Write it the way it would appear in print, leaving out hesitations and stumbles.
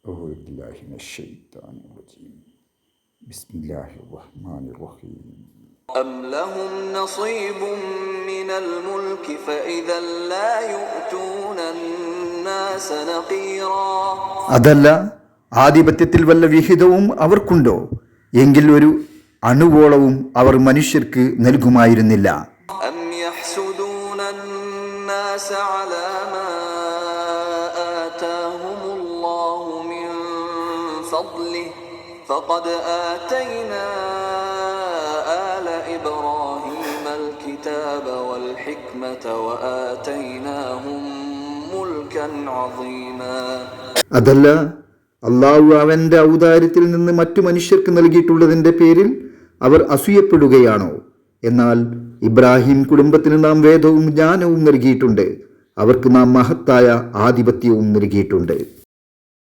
أعوذ بالله من الشيطان الرجيم بسم الله الرحمن الرحيم أم لهم نصيب من الملك فإذا لا يؤتون الناس نقيرا. അതല്ല, ആധിപത്യത്തിൽ വല്ല വിഹിതവും അവർക്കുണ്ടോ എങ്കിൽ ഒരു അണുവോളവും അവർ മനുഷ്യർക്ക് നൽകുമായിരുന്നില്ല. أم يحسدون الناس على ما آتاهم الله من فضله فقد آتينا آل إبراهيم الكتاب والحكمة وآتيناهم ملكا عظيما. അതല്ല, അള്ളാഹു അവന്റെ ഔദാര്യത്തിൽ നിന്ന് മറ്റു മനുഷ്യർക്ക് നൽകിയിട്ടുള്ളതിന്റെ പേരിൽ അവർ അസൂയപ്പെടുകയാണോ? എന്നാൽ ഇബ്രാഹിം കുടുംബത്തിന് നാം വേദവും ജ്ഞാനവും നൽകിയിട്ടുണ്ട്. അവർക്ക് നാം മഹത്തായ ആധിപത്യവും നൽകിയിട്ടുണ്ട്.